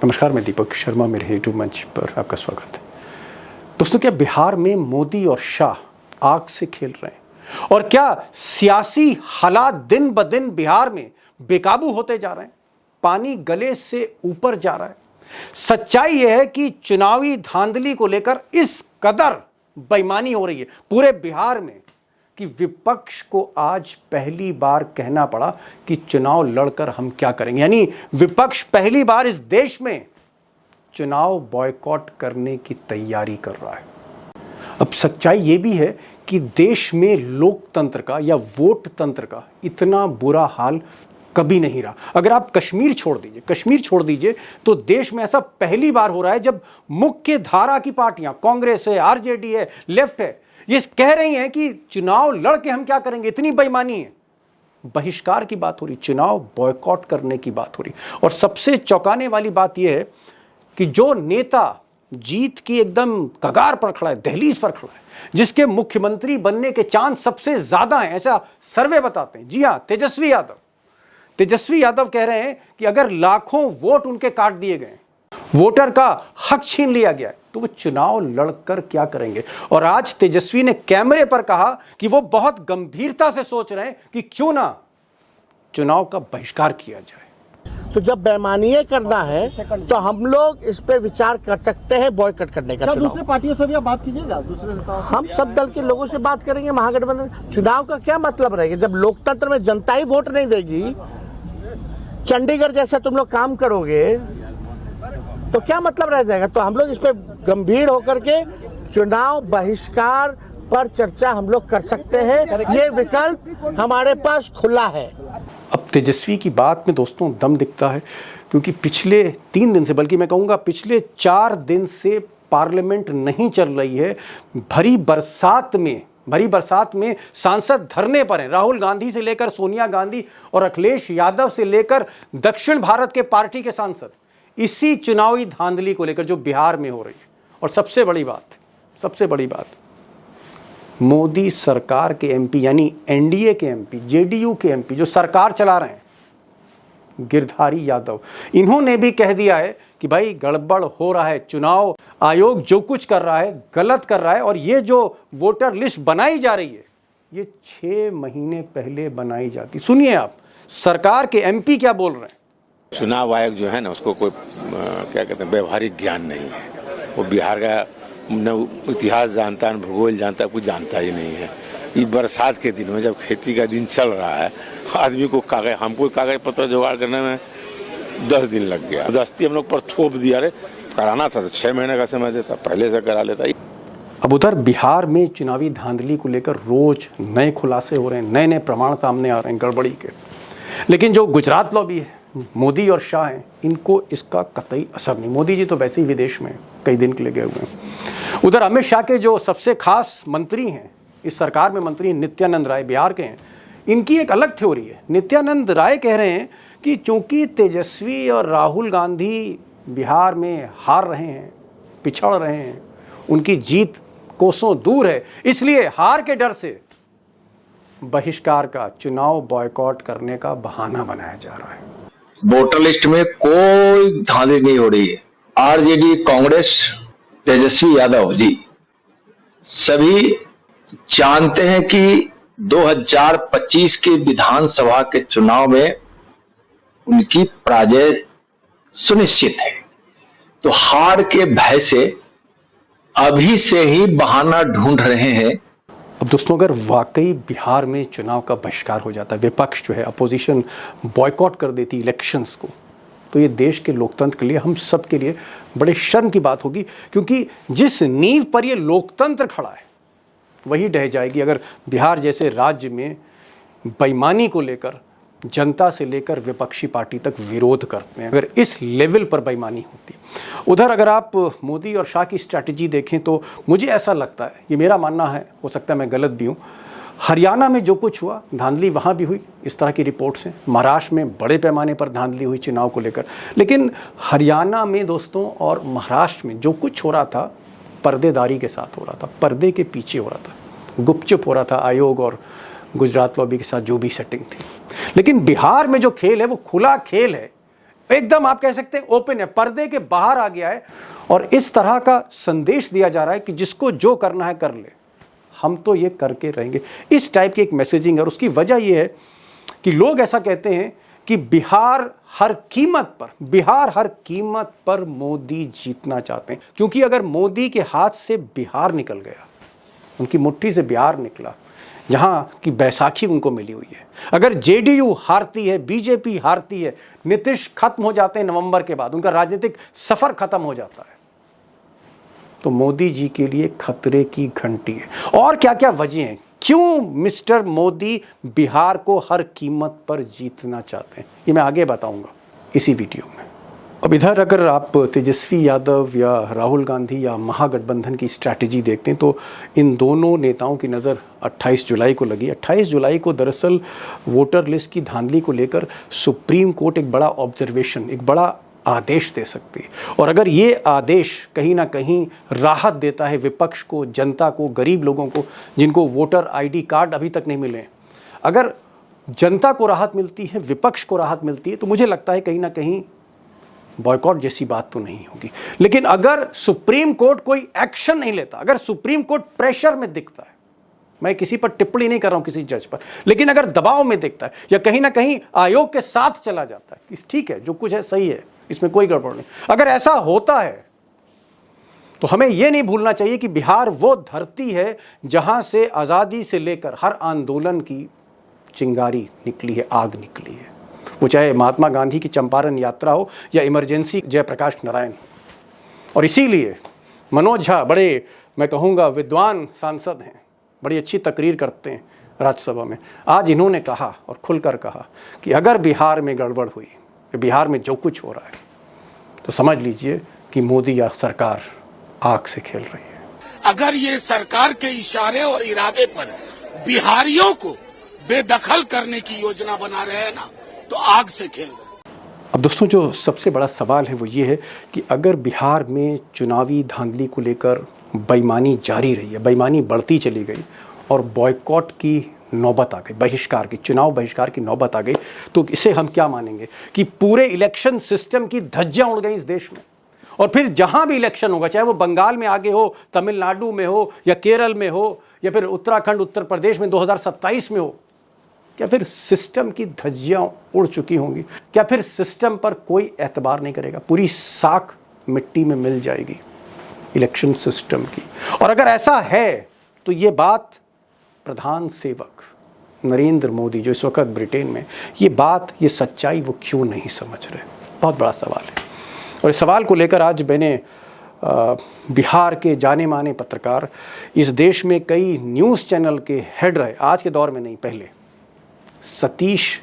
नमस्कार, मैं दीपक शर्मा, मेरे यूट्यूब मंच पर आपका स्वागत है। दोस्तों, क्या बिहार में मोदी और शाह आग से खेल रहे हैं? और क्या सियासी हालात दिन ब दिन बिहार में बेकाबू होते जा रहे हैं? पानी गले से ऊपर जा रहा है। सच्चाई यह है कि चुनावी धांधली को लेकर इस कदर बेईमानी हो रही है पूरे बिहार में कि विपक्ष को आज पहली बार कहना पड़ा कि चुनाव लड़कर हम क्या करेंगे। यानी विपक्ष पहली बार इस देश में चुनाव बॉयकॉट करने की तैयारी कर रहा है। अब सच्चाई यह भी है कि देश में लोकतंत्र का या वोट तंत्र का इतना बुरा हाल कभी नहीं रहा। अगर आप कश्मीर छोड़ दीजिए तो देश में ऐसा पहली बार हो रहा है जब मुख्य धारा की पार्टियां, कांग्रेस है, आरजेडी है, लेफ्ट है, ये कह रही हैं कि चुनाव लड़ के हम क्या करेंगे। इतनी बेईमानी है। बहिष्कार की बात हो रही, चुनाव बॉयकॉट करने की बात हो रही। और सबसे चौंकाने वाली बात यह है कि जो नेता जीत की एकदम कगार पर खड़ा है, दहलीज पर खड़ा है, जिसके मुख्यमंत्री बनने के चांस सबसे ज्यादा हैं, ऐसा सर्वे बताते हैं। जी हां, तेजस्वी यादव कह रहे हैं कि अगर लाखों वोट उनके काट दिए गए, वोटर का हक छीन लिया गया है, तो वो चुनाव लड़कर क्या करेंगे। और आज तेजस्वी ने कैमरे पर कहा कि वो बहुत गंभीरता से सोच रहे हैं कि क्यों ना चुनाव का बहिष्कार किया जाए। तो जब बेईमानी करना है तो हम लोग इस पे विचार कर सकते हैं बॉयकॉट करने का। दूसरे पार्टियों से भी आप बात कीजिएगा, दूसरे नेताओं से। हम सब दल के लोगों से बात करेंगे। महागठबंधन चुनाव का क्या मतलब रहेगा जब लोकतंत्र में जनता ही वोट नहीं देगी। चंडीगढ़ जैसा तुम लोग काम करोगे तो क्या मतलब रह जाएगा। तो हम लोग इस पे गंभीर होकर के चुनाव बहिष्कार पर चर्चा हम लोग कर सकते हैं। ये विकल्प हमारे पास खुला है। अब तेजस्वी की बात में दोस्तों दम दिखता है, क्योंकि पिछले 3 दिन से, बल्कि मैं कहूँगा पिछले 4 दिन से पार्लियामेंट नहीं चल रही है। भरी बरसात में सांसद धरने पर हैं। राहुल गांधी से लेकर सोनिया गांधी और अखिलेश यादव से लेकर दक्षिण भारत के पार्टी के सांसद इसी चुनावी धांधली को लेकर जो बिहार में हो रही है। और सबसे बड़ी बात मोदी सरकार के एमपी, यानी एनडीए के एमपी, जेडीयू के एमपी जो सरकार चला रहे हैं, गिरधारी यादव, इन्होंने भी कह दिया है कि भाई गड़बड़ हो रहा है, चुनाव आयोग जो कुछ कर रहा है गलत कर रहा है। और ये जो वोटर लिस्ट बनाई जा रही है, ये 6 महीने पहले बनाई जाती। सुनिए आप, सरकार के एमपी क्या बोल रहे हैं। चुनाव आयोग जो है ना, उसको कोई क्या कहते हैं, व्यवहारिक ज्ञान नहीं है। वो बिहार का न इतिहास जानता है, न भूगोल जानता है, कुछ जानता ही नहीं है। ये बरसात के दिन में जब खेती का दिन चल रहा है, आदमी को हमको कागज पत्र जुगाड़ करने में 10 दिन लग गया। दस्ती हम लोग पर थोप दिया। अरे कराना था तो 6 महीने का समय देता, पहले से करा लेता। अब उधर बिहार में चुनावी धांधली को लेकर रोज नए खुलासे हो रहे हैं, नए प्रमाण सामने आ रहे हैं गड़बड़ी के। लेकिन जो गुजरात लॉबी है, मोदी और शाह हैं, इनको इसका कतई असर नहीं। मोदी जी तो वैसे ही विदेश में कई दिन के लिए गए हुए हैं। उधर अमित शाह के जो सबसे खास मंत्री हैं इस सरकार में, मंत्री नित्यानंद राय बिहार के हैं, इनकी एक अलग थ्योरी है। नित्यानंद राय कह रहे हैं कि चूंकि तेजस्वी और राहुल गांधी बिहार में हार रहे हैं, पिछड़ रहे हैं, उनकी जीत कोसों दूर है, इसलिए हार के डर से बहिष्कार का, चुनाव बॉयकॉट करने का बहाना बनाया जा रहा है। वोटर लिस्ट में कोई धांधली नहीं हो रही है। आरजेडी, कांग्रेस, तेजस्वी यादव जी सभी जानते हैं कि 2025 के विधानसभा के चुनाव में उनकी पराजय सुनिश्चित है। तो हार के भय से अभी से ही बहाना ढूंढ रहे हैं। अब दोस्तों, अगर वाकई बिहार में चुनाव का बहिष्कार हो जाता है, विपक्ष जो है, अपोजिशन बॉयकॉट कर देती इलेक्शंस को, तो ये देश के लोकतंत्र के लिए, हम सब के लिए बड़े शर्म की बात होगी। क्योंकि जिस नींव पर ये लोकतंत्र खड़ा है वही ढह जाएगी अगर बिहार जैसे राज्य में बेईमानी को लेकर जनता से लेकर विपक्षी पार्टी तक विरोध करते हैं, अगर इस लेवल पर बेईमानी होती। उधर अगर आप मोदी और शाह की स्ट्रैटेजी देखें तो मुझे ऐसा लगता है, ये मेरा मानना है, हो सकता है मैं गलत भी हूँ, हरियाणा में जो कुछ हुआ, धांधली वहाँ भी हुई, इस तरह की रिपोर्ट्स हैं। महाराष्ट्र में बड़े पैमाने पर धांधली हुई चुनाव को लेकर। लेकिन हरियाणा में दोस्तों और महाराष्ट्र में जो कुछ हो रहा था, पर्देदारी के साथ हो रहा था, पर्दे के पीछे हो रहा था, गुपचुप हो रहा था आयोग और गुजरात लॉबी के साथ जो भी सेटिंग थी। लेकिन बिहार में जो खेल है वो खुला खेल है। एकदम आप कह सकते हैं ओपन है, पर्दे के बाहर आ गया है और इस तरह का संदेश दिया जा रहा है कि जिसको जो करना है कर ले, हम तो ये करके रहेंगे। इस टाइप की एक मैसेजिंग है और उसकी वजह यह है कि लोग ऐसा कहते हैं कि बिहार हर कीमत पर मोदी जीतना चाहते हैं, क्योंकि अगर मोदी के हाथ से बिहार निकल गया, उनकी मुट्ठी से बिहार निकला जहां की बैसाखी उनको मिली हुई है, अगर जेडीयू हारती है, बीजेपी हारती है, नीतीश खत्म हो जाते हैं नवंबर के बाद, उनका राजनीतिक सफर खत्म हो जाता है, तो मोदी जी के लिए खतरे की घंटी है। और क्या क्या वजह हैं क्यों मिस्टर मोदी बिहार को हर कीमत पर जीतना चाहते हैं, ये मैं आगे बताऊंगा इसी वीडियो में। अब इधर अगर आप तेजस्वी यादव या राहुल गांधी या महागठबंधन की स्ट्रैटेजी देखते हैं तो इन दोनों नेताओं की नज़र 28 जुलाई को लगी। 28 जुलाई को दरअसल वोटर लिस्ट की धांधली को लेकर सुप्रीम कोर्ट एक बड़ा ऑब्जर्वेशन, एक बड़ा आदेश दे सकती है। और अगर ये आदेश कहीं ना कहीं राहत देता है विपक्ष को, जनता को, गरीब लोगों को जिनको वोटर आईडी कार्ड अभी तक नहीं मिले, अगर जनता को राहत मिलती है, विपक्ष को राहत मिलती है, तो मुझे लगता है कहीं ना कहीं बॉयकॉट जैसी बात तो नहीं होगी। लेकिन अगर सुप्रीम कोर्ट कोई एक्शन नहीं लेता, अगर सुप्रीम कोर्ट प्रेशर में दिखता है, मैं किसी पर टिप्पणी नहीं कर रहा हूं किसी जज पर, लेकिन अगर दबाव में दिखता है या कहीं ना कहीं आयोग के साथ चला जाता है, ठीक है जो कुछ है सही है, इसमें कोई गड़बड़ नहीं, अगर ऐसा होता है तो हमें यह नहीं भूलना चाहिए कि बिहार वो धरती है जहां से आज़ादी से लेकर हर आंदोलन की चिंगारी निकली है, आग निकली है, वो चाहे महात्मा गांधी की चंपारण यात्रा हो या इमरजेंसी जयप्रकाश नारायण। और इसीलिए मनोज झा बड़े, मैं कहूँगा, विद्वान सांसद हैं, बड़ी अच्छी तकरीर करते हैं राज्यसभा में। आज इन्होंने कहा और खुलकर कहा कि अगर बिहार में गड़बड़ हुई, बिहार में जो कुछ हो रहा है, तो समझ लीजिए कि मोदी या सरकार आग से खेल रही है। अगर ये सरकार के इशारे और इरादे पर बिहारियों को बेदखल करने की योजना बना रहे हैं ना, तो आग से खेल रहे हैं। अब दोस्तों जो सबसे बड़ा सवाल है वो ये है कि अगर बिहार में चुनावी धांधली को लेकर बेईमानी जारी रही है, बेईमानी बढ़ती चली गई और बॉयकॉट की नौबत आ गई, बहिष्कार की, चुनाव बहिष्कार की नौबत आ गई, तो इसे हम क्या मानेंगे कि पूरे इलेक्शन सिस्टम की धज्जियां उड़ गई इस देश में। और फिर जहां भी इलेक्शन होगा, चाहे वो बंगाल में आगे हो, तमिलनाडु में हो या केरल में हो या फिर उत्तराखंड उत्तर प्रदेश में 2027 में हो, क्या फिर सिस्टम की धज्जियां उड़ चुकी होंगी? क्या फिर सिस्टम पर कोई एतबार नहीं करेगा? पूरी साख मिट्टी में मिल जाएगी इलेक्शन सिस्टम की। और अगर ऐसा है तो ये बात प्रधान सेवक नरेंद्र मोदी जो इस वक्त ब्रिटेन में, ये बात, ये सच्चाई वो क्यों नहीं समझ रहे? बहुत बड़ा सवाल है। और इस सवाल को लेकर आज मैंने बिहार के जाने माने पत्रकार, इस देश में कई न्यूज़ चैनल के हेड रहे, आज के दौर में नहीं पहले, सतीश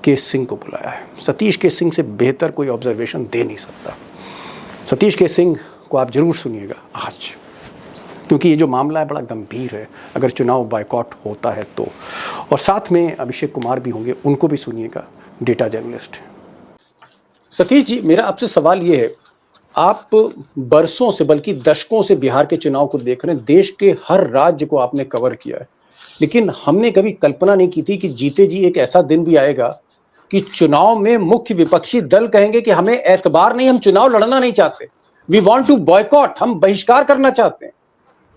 के सिंह को बुलाया है। सतीश के सिंह से बेहतर कोई ऑब्जर्वेशन दे नहीं सकता। सतीश के सिंह को आप जरूर सुनिएगा आज, क्योंकि ये जो मामला है बड़ा गंभीर है अगर चुनाव बायकॉट होता है तो। और साथ में अभिषेक कुमार भी होंगे, उनको भी सुनिएगा, डेटा जर्नलिस्ट। सतीश जी, मेरा आपसे सवाल ये है, आप बरसों से बल्कि दशकों से बिहार के चुनाव को देख रहे हैं, देश के हर राज्य को आपने कवर किया है, लेकिन हमने कभी कल्पना नहीं की थी कि जीते जी एक ऐसा दिन भी आएगा कि चुनाव में मुख्य विपक्षी दल कहेंगे कि हमें एतबार नहीं, हम चुनाव लड़ना नहीं चाहते, वी वांट टू बॉयकॉट, हम बहिष्कार करना चाहते हैं।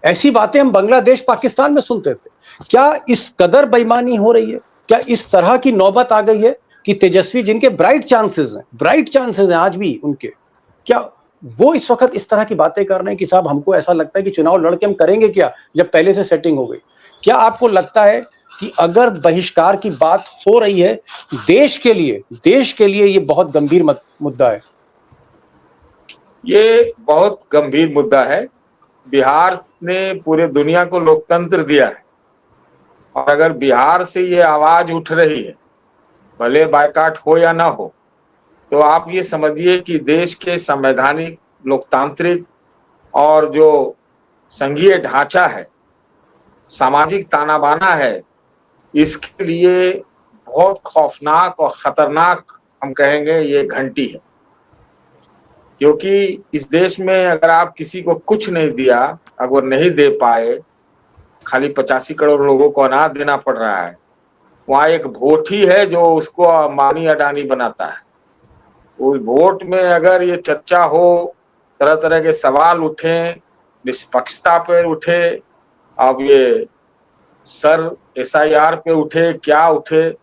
ऐसी बातें हम बांग्लादेश, पाकिस्तान में सुनते थे। क्या इस कदर बेईमानी हो रही है? क्या इस तरह की नौबत आ गई है कि तेजस्वी, जिनके ब्राइट चांसेस हैं आज भी उनके, क्या वो इस वक्त इस तरह की बातें कर रहे हैं कि साहब हमको ऐसा लगता है कि चुनाव लड़के हम करेंगे क्या जब पहले से सेटिंग हो गई? क्या आपको लगता है कि अगर बहिष्कार की बात हो रही है, देश के लिए ये बहुत गंभीर मुद्दा है? ये बहुत गंभीर मुद्दा है। बिहार ने पूरे दुनिया को लोकतंत्र दिया है और अगर बिहार से ये आवाज उठ रही है, भले बायकॉट हो या ना हो, तो आप ये समझिए कि देश के संवैधानिक, लोकतांत्रिक और जो संघीय ढांचा है, सामाजिक ताना बाना है, इसके लिए बहुत खौफनाक और खतरनाक, हम कहेंगे, ये घंटी है। क्योंकि इस देश में अगर आप किसी को कुछ नहीं दिया, अगर नहीं दे पाए, खाली 85 करोड़ लोगों को अनाज देना पड़ रहा है, वहाँ एक भोटी है जो उसको अंबानी अडानी बनाता है। उस वोट में अगर ये चर्चा हो, तरह तरह के सवाल उठे, निष्पक्षता पर उठे, अब ये सर SIR पे उठे, क्या उठे,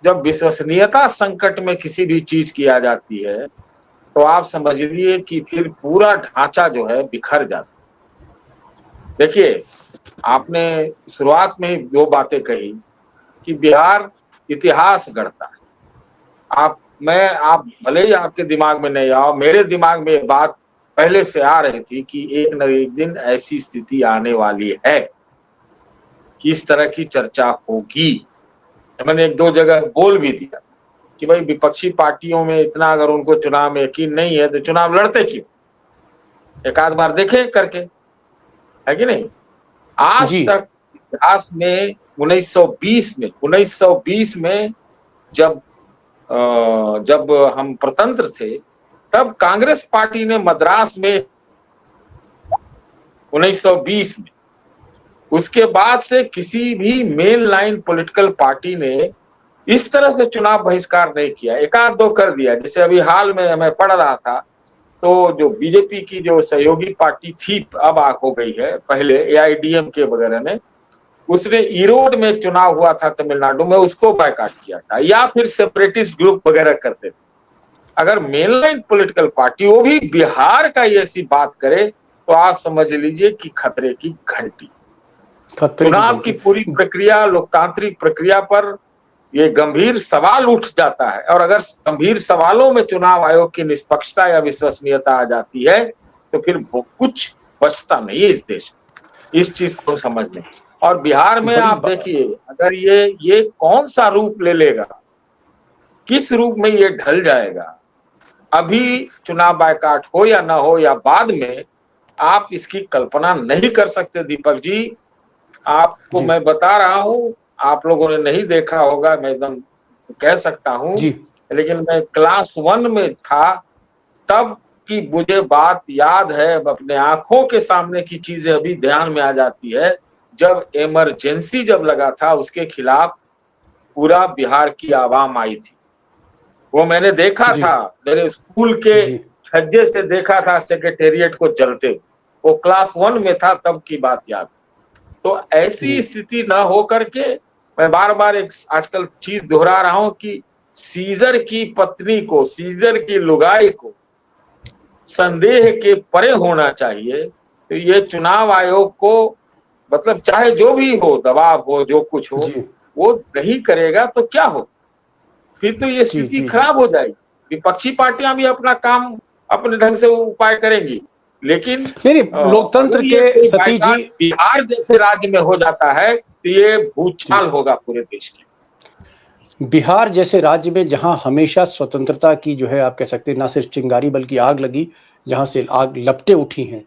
जब विश्वसनीयता संकट में किसी भी चीज की आ जाती है तो आप समझ लीजिए कि फिर पूरा ढांचा जो है बिखर जाता है। देखिए, आपने शुरुआत में ही दो बातें कही कि बिहार इतिहास गढ़ता है। आप भले ही आपके दिमाग में नहीं आओ, मेरे दिमाग में ये बात पहले से आ रही थी कि एक न एक दिन ऐसी स्थिति आने वाली है कि इस तरह की चर्चा होगी। मैंने एक दो जगह बोल भी दिया कि भाई विपक्षी पार्टियों में इतना अगर उनको चुनाव में यकीन नहीं है तो चुनाव लड़ते क्यों, एक आध बार देखें करके, है कि नहीं। आज जी। तक इतिहास में 1920 में जब हम स्वतंत्र थे तब कांग्रेस पार्टी ने मद्रास में 1920 में, उसके बाद से किसी भी मेन लाइन पॉलिटिकल पार्टी ने इस तरह से चुनाव बहिष्कार नहीं किया। एक आध दो कर दिया, जैसे अभी हाल में मैं पढ़ रहा था तो जो बीजेपी की जो सहयोगी पार्टी थी अब हो गई है, पहले AIDMK वगैरह ने, उसने ईरोड में एक चुनाव हुआ था तमिलनाडु में, उसको बायकॉट किया था, या फिर सेपरेटिस्ट ग्रुप वगैरह करते थे। अगर मेनलाइन पॉलिटिकल पार्टी वो भी बिहार का ऐसी बात करे तो आप समझ लीजिए कि खतरे की घंटी। चुनाव की पूरी प्रक्रिया, लोकतांत्रिक प्रक्रिया पर ये गंभीर सवाल उठ जाता है, और अगर गंभीर सवालों में चुनाव आयोग की निष्पक्षता या विश्वसनीयता आ जाती है तो फिर कुछ बचता नहीं है इस देश में, इस चीज को समझने। और बिहार में आप देखिए, अगर ये कौन सा रूप ले लेगा, किस रूप में ये ढल जाएगा, अभी चुनाव बायकॉट हो या ना हो या बाद में, आप इसकी कल्पना नहीं कर सकते। दीपक जी, आपको मैं बता रहा हूं, आप लोगों ने नहीं देखा होगा, मैं एकदम कह सकता हूं, लेकिन मैं क्लास 1 में था तब की मुझे बात याद है, अपने आंखों के सामने की चीजें अभी ध्यान में आ जाती है। जब इमरजेंसी जब लगा था, उसके खिलाफ पूरा बिहार की आवाम आई थी, वो मैंने देखा था, मेरे स्कूल के छज्जे से देखा था सेक्रेटेरिएट को जलते। वो क्लास 1 में था, तब की बात याद। तो ऐसी स्थिति ना हो करके मैं बार बार एक आजकल चीज दोहरा रहा हूं कि सीजर की पत्नी को, सीजर की लुगाई को संदेह के परे होना चाहिए। तो ये चुनाव आयोग को, मतलब चाहे जो भी हो, दबाव हो, जो कुछ हो, वो नहीं करेगा तो क्या हो, फिर तो ये स्थिति खराब हो जाएगी। विपक्षी पार्टियां भी अपना काम अपने ढंग से उपाय करेंगी, लेकिन लोकतंत्र के सती जी, बिहार जैसे राज्य में हो जाता है तो ये भूचाल होगा पूरे देश की। बिहार जैसे राज्य में जहां हमेशा स्वतंत्रता की जो है, आप कह सकते हैं, ना सिर्फ चिंगारी बल्कि आग लगी, जहां से आग लपटे उठी हैं,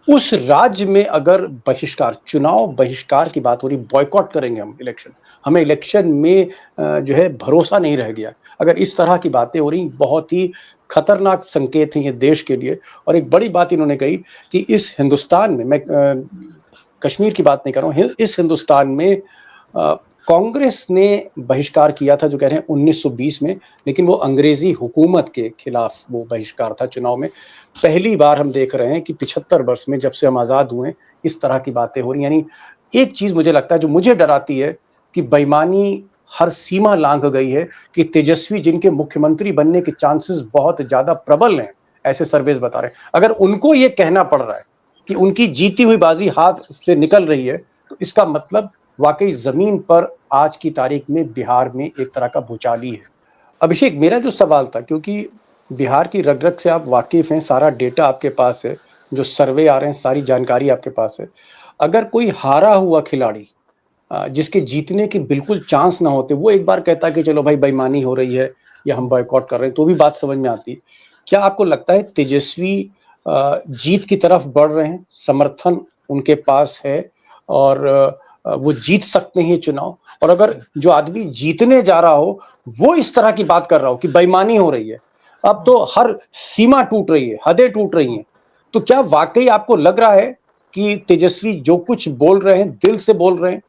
उस राज्य में अगर बहिष्कार, चुनाव बहिष्कार की बात हो रही, बॉयकॉट करेंगे हम इलेक्शन, हमें इलेक्शन में जो है भरोसा नहीं रह गया, अगर इस तरह की बातें हो रही, बहुत ही खतरनाक संकेत हैं ये देश के लिए। और एक बड़ी बात इन्होंने कही कि इस हिंदुस्तान में, मैं कश्मीर की बात नहीं कर रहा हूँ, इस हिंदुस्तान में कांग्रेस ने बहिष्कार किया था, जो कह रहे हैं 1920 में, लेकिन वो अंग्रेजी हुकूमत के खिलाफ वो बहिष्कार था चुनाव में। पहली बार हम देख रहे हैं कि 75 वर्ष में, जब से हम आज़ाद हुए, इस तरह की बातें हो रही। यानी एक चीज़ मुझे लगता है जो मुझे डराती है कि बेईमानी हर सीमा लांघ गई है, कि तेजस्वी, जिनके मुख्यमंत्री बनने के चांसेस बहुत ज़्यादा प्रबल हैं, ऐसे सर्वेज बता रहे हैं, अगर उनको ये कहना पड़ रहा है कि उनकी जीती हुई बाजी हाथ से निकल रही है, तो इसका मतलब वाकई जमीन पर आज की तारीख में बिहार में एक तरह का भूचाल ही है। अभिषेक, मेरा जो सवाल था, क्योंकि बिहार की रग रग से आप वाकिफ हैं, सारा डेटा आपके पास है, जो सर्वे आ रहे हैं, सारी जानकारी आपके पास है, अगर कोई हारा हुआ खिलाड़ी जिसके जीतने के बिल्कुल चांस ना होते, वो एक बार कहता है कि चलो भाई बेईमानी हो रही है या हम बॉयकॉट कर रहे हैं, तो भी बात समझ में आती है। क्या आपको लगता है तेजस्वी जीत की तरफ बढ़ रहे हैं, समर्थन उनके पास है और वो जीत सकते हैं चुनाव? और अगर जो आदमी जीतने जा रहा हो वो इस तरह की बात कर रहा हो कि बेईमानी हो रही है, अब तो हर सीमा टूट रही है, हदें टूट रही हैं, तो क्या वाकई आपको लग रहा है कि तेजस्वी जो कुछ बोल रहे हैं दिल से बोल रहे हैं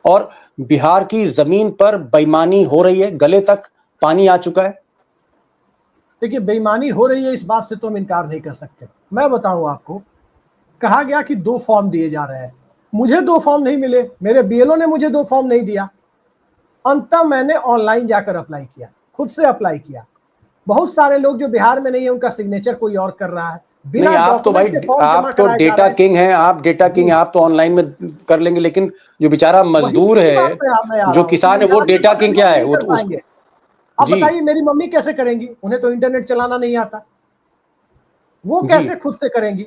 और बिहार की जमीन पर बेईमानी हो रही है, गले तक पानी आ चुका है? देखिए बेईमानी हो रही है, इस बात से तो हम इनकार नहीं कर सकते। मैं बताऊं आपको, कहा गया कि 2 फॉर्म दिए जा रहे हैं, मुझे 2 फॉर्म नहीं मिले, मेरे बीएलओ ने मुझे 2 फॉर्म नहीं दिया। अंततः मैंने ऑनलाइन जाकर अप्लाई किया, खुद से अप्लाई किया। बहुत सारे लोग जो बिहार में नहीं है उनका सिग्नेचर कोई और कर रहा है, बिना नहीं, आप तो भाई, डॉक्यूमेंट के फॉर्म जमा आप तो कराए जा डेटा रहे हैं। किंग हैं, आप डेटा किंग हैं, आप तो ऑनलाइन में कर लेंगे, लेकिन जो बेचारा मजदूर वही है, बात पे मैं आ जो रहा हूं किसान कि है, वो बिहार के डेटा बड़े किंग लोग क्या है? नहीं वो चल तो पाएंगे। अब जी बताइए मेरी मम्मी कैसे करेंगी, उन्हें तो इंटरनेट चलाना नहीं आता, वो जी कैसे खुद से करेंगी?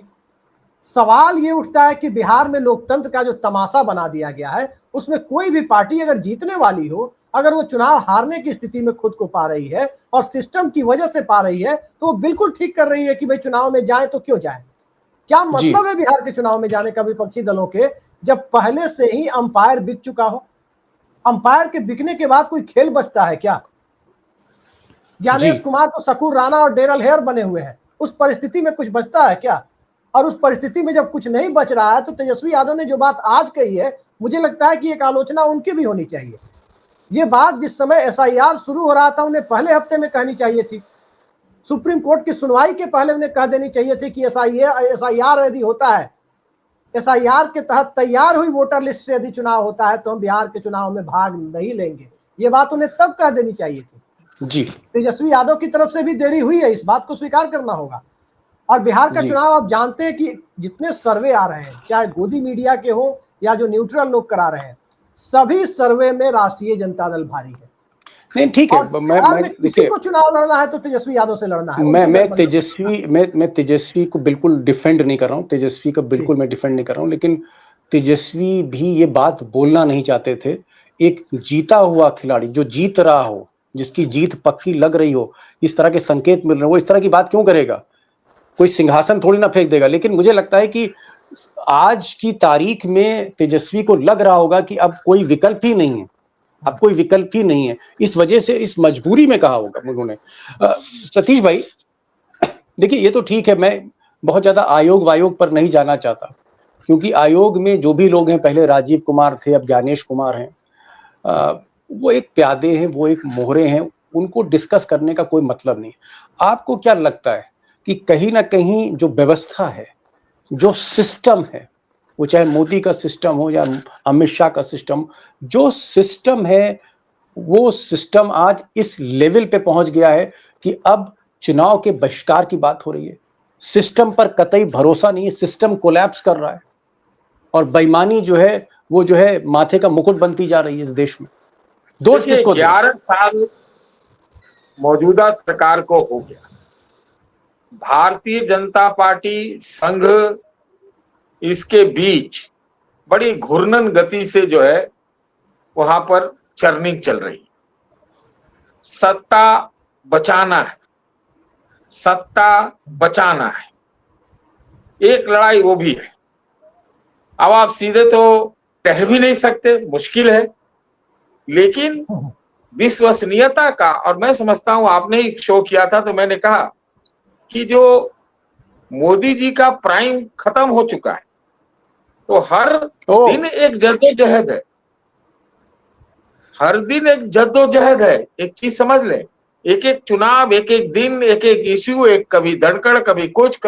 सवाल ये उठता है कि बिहार में लोकतंत्र का जो तमाशा बना दिया गया है, उसमें कोई भी पार्टी अगर जीतने वाली हो, अगर वो चुनाव हारने की स्थिति में खुद को पा रही है और सिस्टम की वजह से पा रही है, तो वो बिल्कुल ठीक कर रही है कि भाई चुनाव में जाए तो क्यों जाए। क्या जी मतलब है बिहार के चुनाव में जाने का विपक्षी दलों के, जब पहले से ही अंपायर बिक चुका हो? अंपायर के बिकने के बाद कोई खेल बचता है क्या? जी ज्ञानेश कुमार तो शकूर राणा और डेरल हेयर बने हुए हैं, उस परिस्थिति में कुछ बचता है क्या? और उस परिस्थिति में जब कुछ नहीं बच रहा है, तो तेजस्वी यादव ने जो बात आज कही है, मुझे लगता है कि एक आलोचना उनकी भी होनी चाहिए। ये बात जिस समय एसआईआर शुरू हो रहा था, उन्हें पहले हफ्ते में कहनी चाहिए थी। सुप्रीम कोर्ट की सुनवाई के पहले उन्हें कह देनी चाहिए थी कि एसआईआर यदि होता है, एसआईआर के तहत तैयार हुई वोटर लिस्ट से यदि चुनाव होता है, तो हम बिहार के चुनाव में भाग नहीं लेंगे। ये बात उन्हें तब कह देनी चाहिए थी। जी तेजस्वी यादव की तरफ से भी देरी हुई है, इस बात को स्वीकार करना होगा। और बिहार का जी चुनाव आप जानते हैं कि जितने सर्वे आ रहे हैं, चाहे गोदी मीडिया के हो या जो न्यूट्रल लोग करा रहे हैं, सभी सर्वे में राष्ट्रीय जनता दल भारी है। नहीं, ठीक है। और बिहार मैं में किसी देखिए, को चुनाव लड़ना है तो तेजस्वी यादव से लड़ना है, उनके गठबंधन। मैं तेजस्वी को बिल्कुल डिफेंड नहीं कर रहा हूँ, तेजस्वी का बिल्कुल मैं डिफेंड नहीं कर रहा हूँ, लेकिन तेजस्वी भी ये बात बोलना नहीं चाहते थे। एक जीता हुआ खिलाड़ी जो जीत रहा हो, जिसकी जीत पक्की लग रही हो, इस तरह के संकेत मिल रहे हो, वो इस तरह की बात क्यों करेगा? कोई सिंहासन थोड़ी ना फेंक देगा। लेकिन मुझे लगता है कि आज की तारीख में तेजस्वी को लग रहा होगा कि अब कोई विकल्प ही नहीं है, अब कोई विकल्प ही नहीं है, इस वजह से इस मजबूरी में कहा होगा उन्होंने। सतीश भाई, देखिए ये तो ठीक है, मैं बहुत ज्यादा आयोग वायोग पर नहीं जाना चाहता, क्योंकि आयोग में जो भी लोग हैं, पहले राजीव कुमार थे, अब ज्ञानेश कुमार हैं, वो एक प्यादे हैं, वो एक मोहरे हैं, उनको डिस्कस करने का कोई मतलब नहीं। आपको क्या लगता है कि कहीं ना कहीं जो व्यवस्था है, जो सिस्टम है, वो चाहे मोदी का सिस्टम हो या अमित शाह का सिस्टम, जो सिस्टम है, वो सिस्टम आज इस लेवल पे पहुंच गया है कि अब चुनाव के बहिष्कार की बात हो रही है। सिस्टम पर कतई भरोसा नहीं है, सिस्टम कोलैप्स कर रहा है, और बेईमानी जो है वो जो है माथे का मुकुट बनती जा रही है इस देश में। दोष किसको दें? 11 साल मौजूदा सरकार को हो गया, भारतीय जनता पार्टी संघ इसके बीच बड़ी घूर्णन गति से जो है वहां पर चर्निंग चल रही है। सत्ता बचाना है, सत्ता बचाना है, एक लड़ाई वो भी है। अब आप सीधे तो कह भी नहीं सकते, मुश्किल है, लेकिन विश्वसनीयता का, और मैं समझता हूं, आपने ही शो किया था तो मैंने कहा कि जो मोदी जी का प्राइम खत्म हो चुका है, तो हर दिन एक जद्दोजहद है, हर दिन एक जद्दोजहद है। एक चीज समझ ले, एक एक चुनाव, एक एक दिन, एक एक इश्यू, एक कभी धनखड़, कभी कुछ,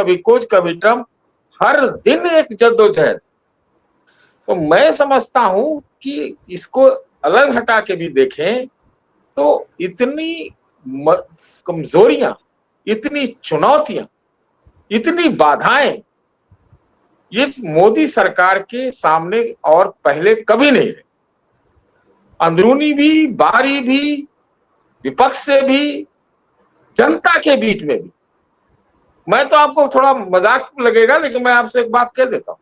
कभी ट्रम्प, हर दिन एक जद्दोजहद। तो मैं समझता हूं कि इसको अलग हटा के भी देखें तो इतनी कमजोरियां, इतनी चुनौतियां, इतनी बाधाएं ये मोदी सरकार के सामने और पहले कभी नहीं रहे। अंदरूनी भी, बाहरी भी, विपक्ष से भी, जनता के बीच में भी। मैं तो आपको थोड़ा मजाक लगेगा, लेकिन मैं आपसे एक बात कह देता हूं।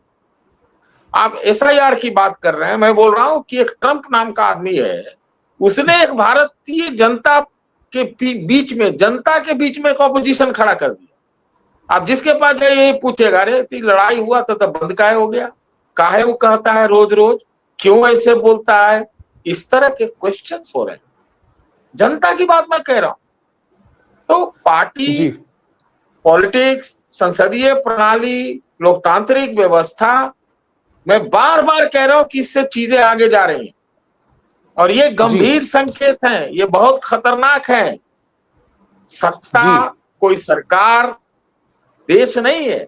आप एसआईआर की बात कर रहे हैं, मैं बोल रहा हूं कि एक ट्रंप नाम का आदमी है, उसने एक भारतीय जनता के बीच में, जनता के बीच में एक ऑपोजिशन खड़ा कर दिया। आप जिसके पास जाए यही पूछेगा, अरे लड़ाई हुआ था तब बंद काहे हो गया, काहे वो कहता है रोज रोज, क्यों ऐसे बोलता है, इस तरह के क्वेश्चंस हो रहे हैं। जनता की बात मैं कह रहा हूं। तो पार्टी, पॉलिटिक्स, संसदीय प्रणाली, लोकतांत्रिक व्यवस्था, मैं बार बार कह रहा हूं कि इससे चीजें आगे जा रही हैं, और ये गंभीर संकेत हैं, ये बहुत खतरनाक है। सत्ता कोई सरकार देश नहीं है।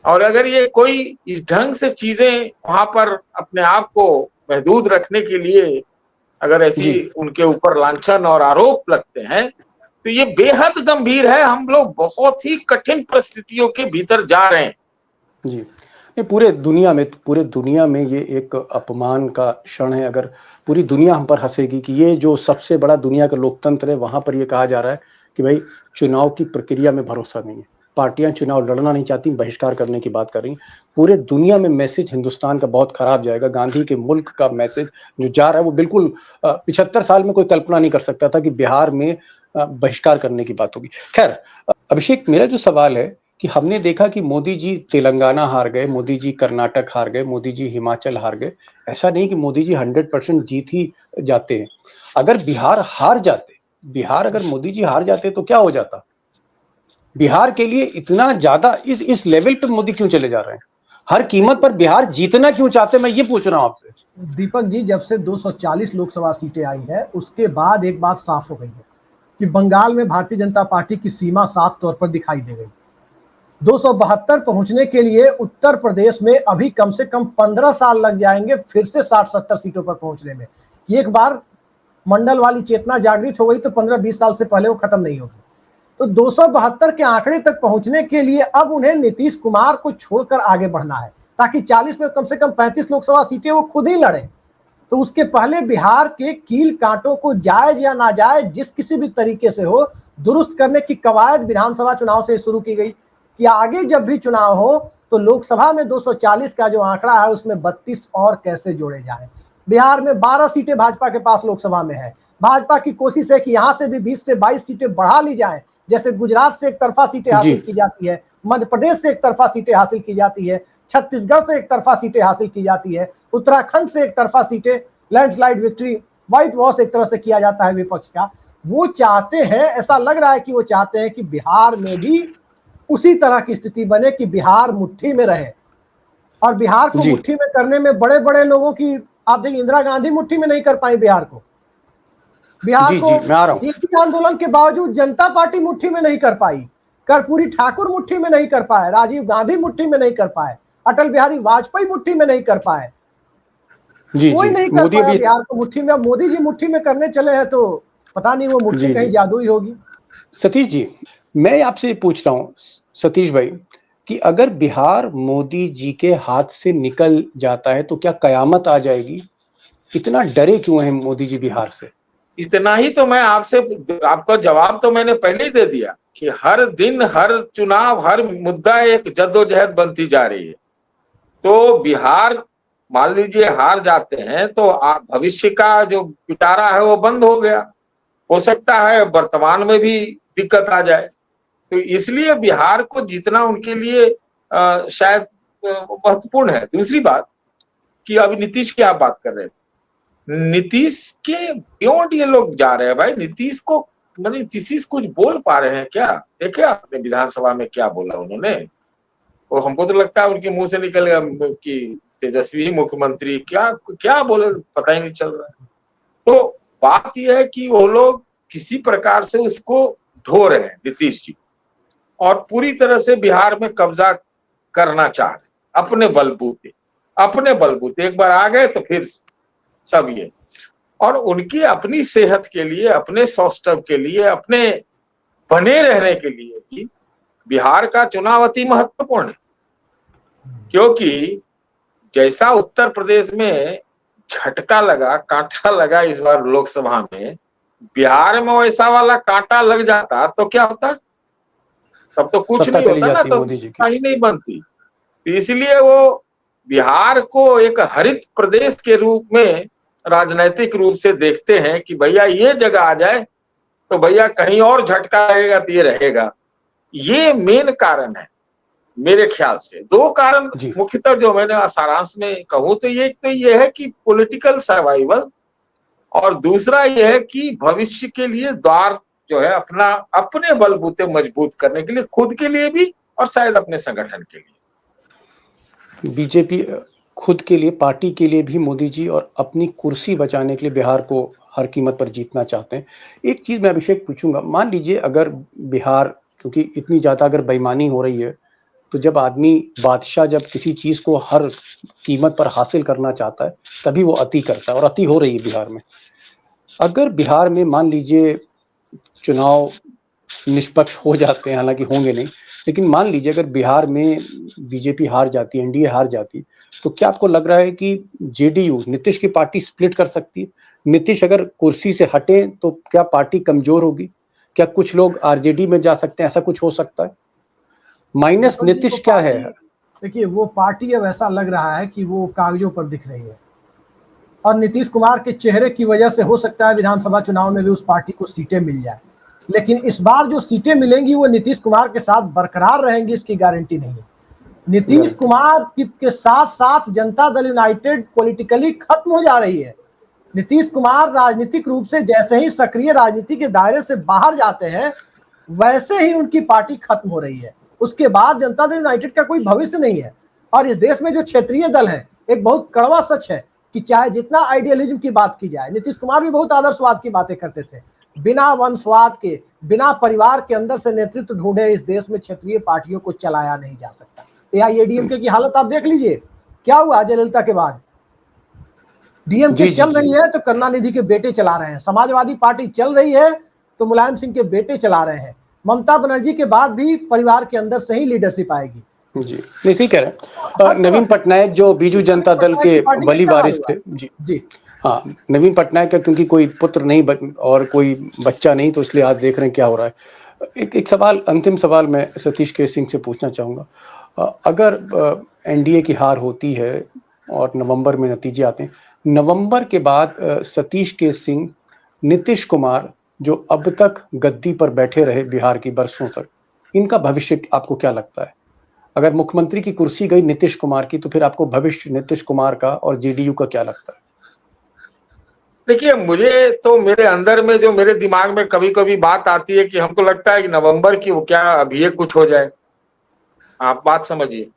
और अगर ये कोई इस ढंग से चीजें वहां पर अपने आप को महदूद रखने के लिए अगर ऐसी उनके ऊपर लांछन और आरोप लगते हैं तो ये बेहद गंभीर है। हम लोग बहुत ही कठिन परिस्थितियों के भीतर जा रहे हैं। जी, ये पूरे दुनिया में ये एक अपमान का क्षण है। अगर पूरी दुनिया हम पर हंसेगी कि ये जो सबसे बड़ा दुनिया का लोकतंत्र है, वहां पर ये कहा जा रहा है कि भाई चुनाव की प्रक्रिया में भरोसा नहीं है, पार्टियां चुनाव लड़ना नहीं चाहती, बहिष्कार करने की बात कर रही। पूरे दुनिया में मैसेज हिंदुस्तान का बहुत खराब जाएगा। गांधी के मुल्क का मैसेज जो जा रहा है वो बिल्कुल 75 साल में कोई कल्पना नहीं कर सकता था कि बिहार में बहिष्कार करने की बात होगी। खैर अभिषेक, मेरा जो सवाल है कि हमने देखा कि मोदी जी तेलंगाना हार गए, मोदी जी कर्नाटक हार गए, मोदी जी हिमाचल हार गए। ऐसा नहीं कि मोदी जी 100% जीत ही जाते हैं। अगर बिहार हार जाते, अगर मोदी जी हार जाते तो क्या हो जाता? बिहार के लिए इतना ज्यादा इस लेवल पे मोदी क्यों चले जा रहे हैं? हर कीमत पर बिहार जीतना क्यों चाहते, मैं ये पूछ रहा हूं आपसे। दीपक जी, जब से 240 लोकसभा सीटें आई है उसके बाद एक बात साफ हो गई है कि बंगाल में भारतीय जनता पार्टी की सीमा साफ तौर पर दिखाई दे गई। 272 पहुंचने के लिए उत्तर प्रदेश में अभी कम से कम 15 साल लग जाएंगे फिर से 60-70 सीटों पर पहुंचने में। एक बार मंडल वाली चेतना जागृत हो गई तो 15-20 साल से पहले वो खत्म नहीं होगी। तो 272 के आंकड़े तक पहुंचने के लिए अब उन्हें नीतीश कुमार को छोड़कर आगे बढ़ना है ताकि 40 में कम से कम 35 लोकसभा सीटें वो खुद ही लड़े। तो उसके पहले बिहार के कील कांटों को जायज या नाजायज जिस किसी भी तरीके से हो दुरुस्त करने की कवायद विधानसभा चुनाव से शुरू की गई कि आगे जब भी चुनाव हो तो लोकसभा में 240 का जो आंकड़ा है उसमें 32 और कैसे जोड़े जाए। बिहार में 12 सीटें भाजपा के पास लोकसभा में है। भाजपा की कोशिश है कि यहां से भी 20 से 22 सीटें बढ़ा ली जाए। जैसे गुजरात से एक तरफा सीटें हासिल की जाती है, मध्य प्रदेश से एक तरफा सीटें हासिल की जाती है, छत्तीसगढ़ से एक तरफा सीटें हासिल की जाती है, उत्तराखंड से एक तरफा सीटें लैंडस्लाइड विक्ट्री व्हाइट वॉश एक तरह से किया जाता है विपक्ष का। वो चाहते हैं, ऐसा लग रहा है कि वो चाहते हैं कि बिहार में भी उसी तरह की स्थिति बने कि बिहार मुट्ठी में रहे। और बिहार को मुट्ठी में करने में बड़े बड़े लोगों की, आप देखिए इंदिरा गांधी मुट्ठी में नहीं कर पाई बिहार को। बिहार को जेपी आंदोलन के बावजूद जनता पार्टी मुट्ठी में नहीं कर पाई, कर्पूरी ठाकुर मुट्ठी में नहीं कर पाए, राजीव गांधी मुट्ठी में नहीं कर पाए, अटल बिहारी वाजपेयी मुट्ठी में नहीं कर पाए, कोई नहीं कर पाया बिहार को मुट्ठी में। अब मोदी जी मुट्ठी में करने चले हैं तो पता नहीं वो मुट्ठी कहीं जादुई होगी। सतीश जी, मैं आपसे पूछ रहा हूँ सतीश भाई कि अगर बिहार मोदी जी के हाथ से निकल जाता है तो क्या कयामत आ जाएगी? इतना डरे क्यों है मोदी जी बिहार से? इतना ही तो मैं आपको जवाब तो मैंने पहले ही दे दिया कि हर दिन हर चुनाव हर मुद्दा एक जद्दोजहद बनती जा रही है। तो बिहार मान लीजिए हार जाते हैं तो भविष्य का जो पिटारा है वो बंद हो गया। हो सकता है वर्तमान में भी दिक्कत आ जाए। तो इसलिए बिहार को जीतना उनके लिए शायद महत्वपूर्ण है। दूसरी बात कि अभी नीतीश की आप बात कर रहे थे, नीतीश के बियॉन्ड ये लोग जा रहे हैं भाई। नीतीश को मतलब नीतीश कुछ बोल पा रहे हैं क्या? देखे आपने विधानसभा में क्या बोला उन्होंने? वो हमको तो लगता है उनके मुंह से निकल गया कि तेजस्वी मुख्यमंत्री, क्या बोले पता ही नहीं चल रहा है। तो बात यह है कि वो लोग किसी प्रकार से उसको ढो रहे हैं नीतीश जी, और पूरी तरह से बिहार में कब्जा करना चाह रहे अपने बलबूते। एक बार आ गए तो फिर सब ये, और उनकी अपनी सेहत के लिए, अपने सौष्ठव के लिए, अपने बने रहने के लिए भी बिहार का चुनाव अति महत्वपूर्ण है। क्योंकि जैसा उत्तर प्रदेश में झटका लगा, कांटा लगा इस बार लोकसभा में, बिहार में वैसा वाला कांटा लग जाता तो क्या होता? तब तो कुछ नहीं होता ना, तो ही नहीं बनती। तो इसलिए वो बिहार को एक हरित प्रदेश के रूप में राजनैतिक रूप से देखते हैं कि भैया ये जगह आ जाए तो भैया कहीं और झटका लगेगा तो ये रहेगा। ये मेन कारण है मेरे ख्याल से। दो कारण मुख्यतः जो मैंने सारांश में कहूं तो ये है कि पॉलिटिकल सर्वाइवल, और दूसरा ये है कि भविष्य के लिए द्वार जो है अपने बलबूते मजबूत करने के लिए, खुद के लिए भी और शायद अपने संगठन के लिए। बीजेपी खुद के लिए, पार्टी के लिए भी मोदी जी और अपनी कुर्सी बचाने के लिए बिहार को हर कीमत पर जीतना चाहते हैं। एक चीज़ मैं अभिषेक पूछूंगा, मान लीजिए अगर बिहार, क्योंकि इतनी ज़्यादा अगर बेईमानी हो रही है, तो जब आदमी बादशाह जब किसी चीज़ को हर कीमत पर हासिल करना चाहता है तभी वो अति करता है, और अति हो रही है बिहार में। अगर बिहार में मान लीजिए चुनाव निष्पक्ष हो जाते हैं, हालांकि होंगे नहीं, लेकिन मान लीजिए अगर बिहार में बीजेपी हार जाती है, एनडीए हार जाती, तो क्या आपको लग रहा है कि जेडीयू, नीतीश की पार्टी स्प्लिट कर सकती है? नीतीश अगर कुर्सी से हटे तो क्या पार्टी कमजोर होगी? क्या कुछ लोग आरजेडी में जा सकते हैं? ऐसा कुछ हो सकता है? माइनस नीतीश क्या है? देखिए, वो पार्टी अब ऐसा लग रहा है कि वो कागजों पर दिख रही है, और नीतीश कुमार के चेहरे की वजह से हो सकता है विधानसभा चुनाव में भी उस पार्टी को सीटें मिल जाए, लेकिन इस बार जो सीटें मिलेंगी वो नीतीश कुमार के साथ बरकरार रहेंगी, इसकी गारंटी नहीं है। नीतीश कुमार के साथ साथ जनता दल यूनाइटेड पॉलिटिकली खत्म हो जा रही है। नीतीश कुमार राजनीतिक रूप से जैसे ही सक्रिय राजनीति के दायरे से बाहर जाते हैं, वैसे ही उनकी पार्टी खत्म हो रही है। उसके बाद जनता दल यूनाइटेड का कोई भविष्य नहीं है। और इस देश में जो क्षेत्रीय दल है, एक बहुत कड़वा सच है कि चाहे जितना आइडियलिज्म की बात की जाए, नीतीश कुमार भी बहुत आदर्शवाद की बातें करते थे, बिना वंशवाद के, बिना परिवार के अंदर से नेतृत्व ढूंढे इस देश में क्षेत्रीय पार्टियों को चलाया नहीं जा सकता। एआईएडीएमके की हालत आप देख लीजिए, क्या हुआ जयललिता के बाद। डीएमके चल रही है तो करुणानिधि के बेटे चला रहे हैं, समाजवादी पार्टी चल रही है तो मुलायम सिंह के बेटे चला रहे हैं, ममता बनर्जी के बाद भी परिवार के अंदर से ही लीडरशिप आएगी। जी, नहीं सही कह रहे हैं। नवीन पटनायक जो बीजू जनता दल के वली वारिस थे, जी हाँ, नवीन पटनायक का क्योंकि कोई पुत्र नहीं और कोई बच्चा नहीं, तो इसलिए आज देख रहे हैं क्या हो रहा है। एक सवाल, अंतिम सवाल मैं सतीश के सिंह से पूछना चाहूँगा। अगर एनडीए की हार होती है और नवंबर में नतीजे आते हैं, नवंबर के बाद सतीश के सिंह, नीतीश कुमार जो अब तक गद्दी पर बैठे रहे बिहार की बरसों तक, इनका भविष्य आपको क्या लगता है? अगर मुख्यमंत्री की कुर्सी गई नीतीश कुमार की, तो फिर आपको भविष्य नीतीश कुमार का और जेडीयू का क्या लगता है? देखिए, मुझे तो मेरे अंदर में जो मेरे दिमाग में कभी कभी बात आती है कि हमको लगता है कि नवंबर की वो क्या अभी कुछ हो जाए। आप बात समझिए,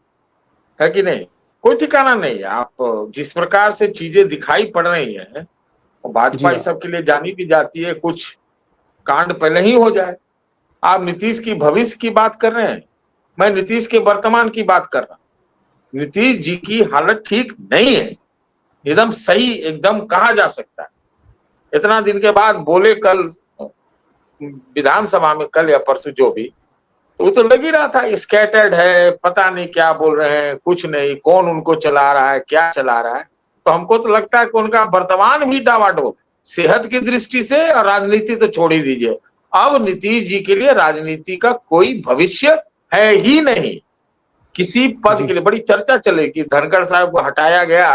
है कि नहीं? कोई ठिकाना नहीं है। आप जिस प्रकार से चीजें दिखाई पड़ रही हैं, भाजपा इस सब के लिए जानी भी जाती है, कुछ कांड पहले ही हो जाए। आप नीतीश की भविष्य की बात कर रहे हैं, मैं नीतीश के वर्तमान की बात कर रहा हूं। नीतीश जी की हालत ठीक नहीं है, एकदम सही, एकदम कहा जा सकता है। इतना दिन के बाद बोले कल विधानसभा में, कल या परसों जो भी, तो वो तो लग ही रहा था स्कैटर्ड है, पता नहीं क्या बोल रहे हैं, कुछ नहीं, कौन उनको चला रहा है, क्या चला रहा है। तो हमको तो लगता है कि उनका वर्तमान भी डावाडोल, सेहत की दृष्टि से, और राजनीति तो छोड़ ही दीजिए। अब नीतीश जी के लिए राजनीति का कोई भविष्य है ही नहीं। किसी पद के लिए बड़ी चर्चा चले कि धनखड़ साहब को हटाया गया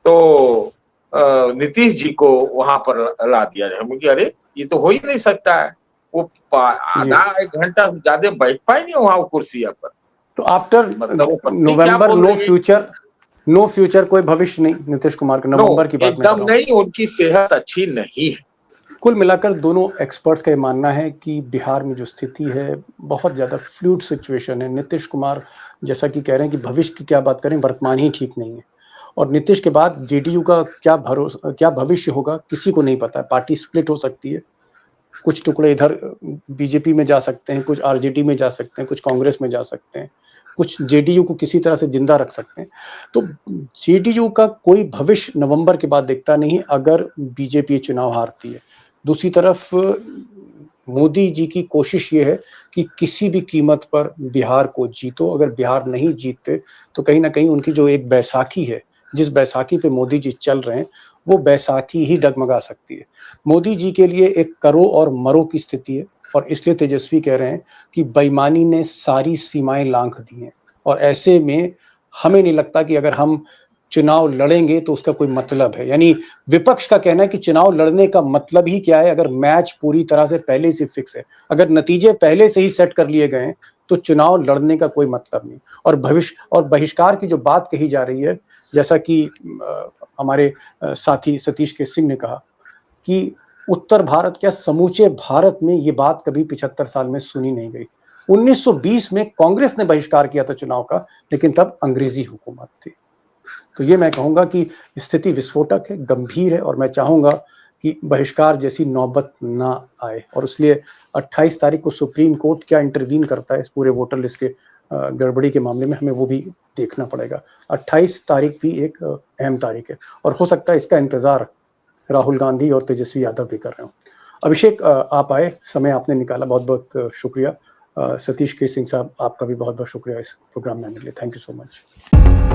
तो नीतीश जी को वहां पर ला दिया जाए। मुझे अरे ये तो हो ही नहीं सकता है, वो आधा एक घंटा से ज्यादा बैठ पाए नहीं वहां कुर्सी पर। तो आफ्टर नवंबर नो फ्यूचर, कोई भविष्य नहीं नीतीश कुमार का नवंबर की बात एकदम नहीं, उनकी सेहत अच्छी नहीं है। कुल मिलाकर दोनों एक्सपर्ट्स का ये मानना है कि बिहार में जो स्थिति है बहुत ज़्यादा फ्लूइड सिचुएशन है। नीतीश कुमार जैसा कि कह रहे हैं कि भविष्य की क्या बात करें, वर्तमान ही ठीक नहीं है, और नीतीश के बाद जेडीयू का क्या भविष्य होगा किसी को नहीं पता है। पार्टी स्प्लिट हो सकती है, कुछ टुकड़े इधर बीजेपी में जा सकते हैं, कुछ आरजेडी में जा सकते हैं, कुछ कांग्रेस में जा सकते हैं, कुछ जेडीयू को किसी तरह से जिंदा रख सकते हैं। तो जेडीयू का कोई भविष्य नवंबर के बाद दिखता नहीं अगर बीजेपी चुनाव हारती है। दूसरी तरफ मोदी जी की कोशिश ये है कि किसी भी कीमत पर बिहार को जीतो। अगर बिहार नहीं जीतते तो कहीं ना कहीं उनकी जो एक बैसाखी है, जिस बैसाखी पे मोदी जी चल रहे हैं, वो बैसाखी ही डगमगा सकती है। मोदी जी के लिए एक करो और मरो की स्थिति है, और इसलिए तेजस्वी कह रहे हैं कि बेईमानी ने सारी सीमाएं लांघ दी हैं, और ऐसे में हमें नहीं लगता कि अगर हम चुनाव लड़ेंगे तो उसका कोई मतलब है। यानी विपक्ष का कहना है कि चुनाव लड़ने का मतलब ही क्या है अगर मैच पूरी तरह से पहले से फिक्स है, अगर नतीजे पहले से ही सेट कर लिए गए हैं तो चुनाव लड़ने का कोई मतलब नहीं। और भविष्य और बहिष्कार की जो बात कही जा रही है, जैसा कि हमारे साथी सतीश के सिंह ने कहा कि उत्तर भारत क्या समूचे भारत में ये बात कभी 75 साल में सुनी नहीं गई। 1920 में कांग्रेस ने बहिष्कार किया था चुनाव का, लेकिन तब अंग्रेजी हुकूमत थी। तो ये मैं कहूंगा कि स्थिति विस्फोटक है, गंभीर है, और मैं चाहूंगा कि बहिष्कार जैसी नौबत ना आए। और इसलिए 28 तारीख को सुप्रीम कोर्ट क्या इंटरवीन करता है इस पूरे वोटर लिस्ट के गड़बड़ी के मामले में, हमें वो भी देखना पड़ेगा। 28 तारीख भी एक अहम तारीख है और हो सकता है इसका इंतजार राहुल गांधी और तेजस्वी यादव भी कर रहे हो। अभिषेक, आप आए, समय आपने निकाला, बहुत बहुत शुक्रिया। सतीश के सिंह साहब, आपका भी बहुत बहुत शुक्रिया इस प्रोग्राम में आने के लिए। Thank you so much.